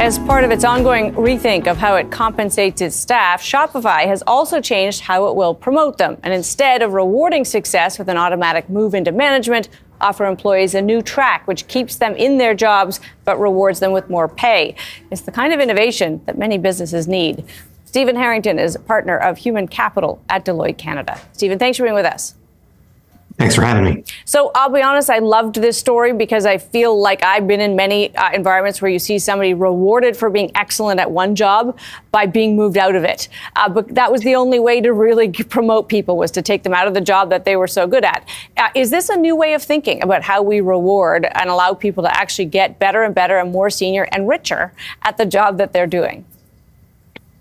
As part of its ongoing rethink of how it compensates its staff, Shopify has also changed how it will promote them. And instead of rewarding success with an automatic move into management, offer employees a new track which keeps them in their jobs but rewards them with more pay. It's the kind of innovation that many businesses need. Stephen Harrington is a partner of human capital at Deloitte Canada. Stephen, thanks for being with us. Thanks for having me. So I'll be honest, I loved this story because I feel like I've been in many environments where you see somebody rewarded for being excellent at one job by being moved out of it. But that was the only way to really promote people, was to take them out of the job that they were so good at. Is this a new way of thinking about how we reward and allow people to actually get better and better and more senior and richer at the job that they're doing?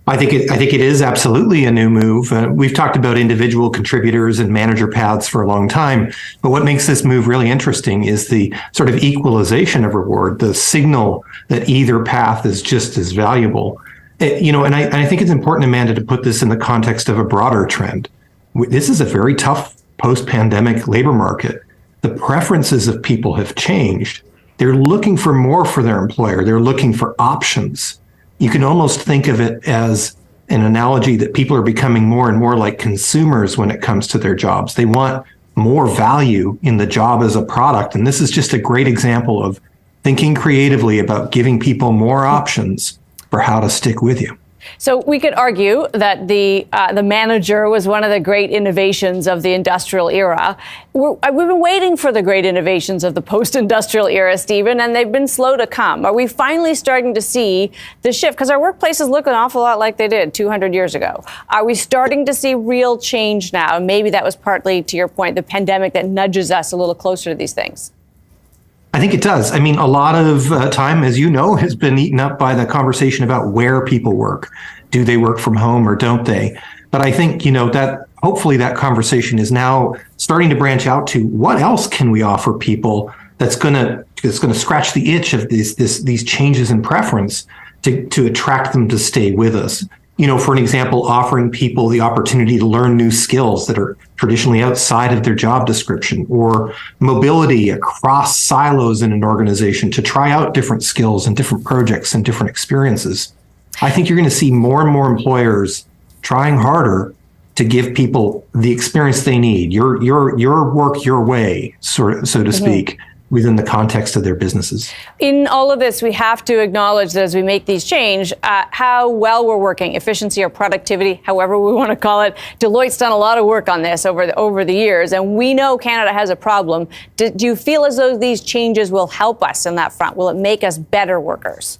I think it is absolutely a new move. We've talked about individual contributors and manager paths for a long time, but what makes this move really interesting is the sort of equalization of reward, the signal that either path is just as valuable. And I think it's important, Amanda, to put this in the context of a broader trend. This is a very tough post-pandemic labor market. The preferences of people have changed. They're looking for more for their employer. They're looking for options. You can almost think of it as an analogy that people are becoming more and more like consumers when it comes to their jobs. They want more value in the job as a product. And this is just a great example of thinking creatively about giving people more options for how to stick with you. So we could argue that the manager was one of the great innovations of the industrial era. We've been waiting for the great innovations of the post-industrial era, Stephen, and they've been slow to come. Are we finally starting to see the shift? Because our workplaces look an awful lot like they did 200 years ago. Are we starting to see real change now? Maybe that was partly, to your point, the pandemic that nudges us a little closer to these things. I think it does. I mean, a lot of time, as you know, has been eaten up by the conversation about where people work. Do they work from home or don't they? But I think, that hopefully that conversation is now starting to branch out to what else can we offer people that's going to scratch the itch of these changes in preference to attract them to stay with us. For an example, offering people the opportunity to learn new skills that are traditionally outside of their job description, or mobility across silos in an organization to try out different skills and different projects and different experiences. I think you're going to see more and more employers trying harder to give people the experience they need, your work your way, so to speak, within the context of their businesses. In all of this, we have to acknowledge that as we make these change, how well we're working, efficiency or productivity, however we want to call it. Deloitte's done a lot of work on this over the years, and we know Canada has a problem. Do you feel as though these changes will help us in that front? Will it make us better workers?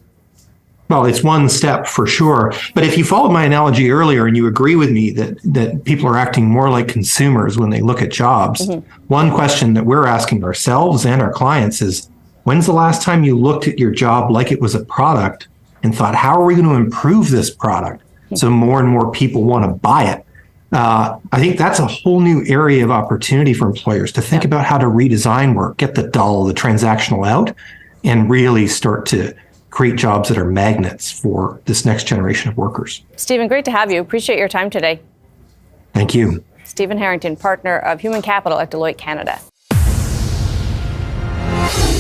Well, it's one step for sure. But if you followed my analogy earlier and you agree with me that people are acting more like consumers when they look at jobs, one question that we're asking ourselves and our clients is, when's the last time you looked at your job like it was a product and thought, how are we going to improve this product so more and more people want to buy it? I think that's a whole new area of opportunity for employers to think about how to redesign work, get the dull, the transactional out, and really start to create jobs that are magnets for this next generation of workers. Stephen, great to have you. Appreciate your time today. Thank you. Stephen Harrington, partner of human capital at Deloitte Canada.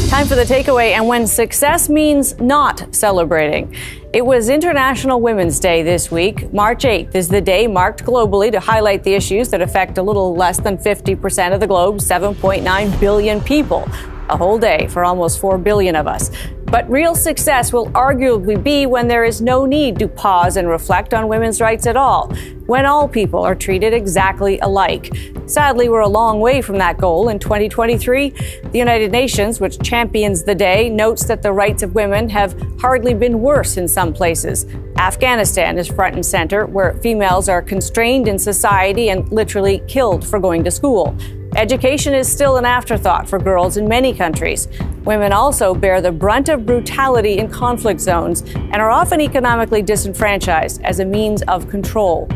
Time for the takeaway, and when success means not celebrating. It was International Women's Day this week. March 8th is the day marked globally to highlight the issues that affect a little less than 50% of the globe's 7.9 billion people. A whole day for almost 4 billion of us. But real success will arguably be when there is no need to pause and reflect on women's rights at all, when all people are treated exactly alike. Sadly, we're a long way from that goal in 2023. The United Nations, which champions the day, notes that the rights of women have hardly been worse in some places. Afghanistan is front and center, where females are constrained in society and literally killed for going to school. Education is still an afterthought for girls in many countries. Women also bear the brunt of brutality in conflict zones and are often economically disenfranchised as a means of control.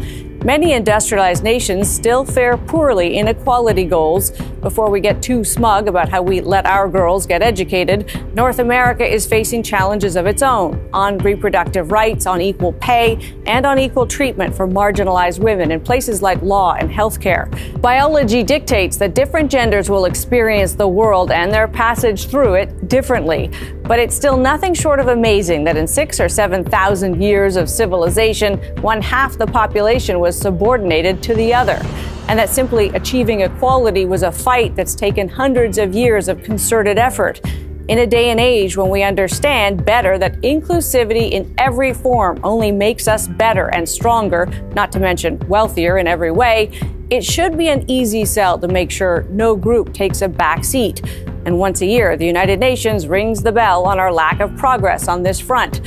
Many industrialized nations still fare poorly in equality goals. Before we get too smug about how we let our girls get educated, North America is facing challenges of its own on reproductive rights, on equal pay, and on equal treatment for marginalized women in places like law and healthcare. Biology dictates that different genders will experience the world and their passage through it differently. But it's still nothing short of amazing that in 6,000 or 7,000 years of civilization, one half the population was subordinated to the other, and that simply achieving equality was a fight that's taken hundreds of years of concerted effort. In a day and age when we understand better that inclusivity in every form only makes us better and stronger, not to mention wealthier in every way, it should be an easy sell to make sure no group takes a back seat. And once a year, the United Nations rings the bell on our lack of progress on this front.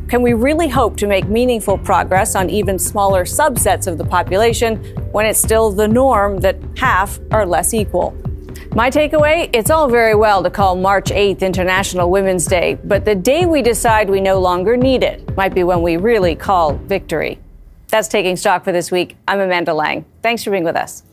Can we really hope to make meaningful progress on even smaller subsets of the population when it's still the norm that half are less equal? My takeaway, it's all very well to call March 8th International Women's Day, but the day we decide we no longer need it might be when we really call victory. That's Taking Stock for this week. I'm Amanda Lang. Thanks for being with us.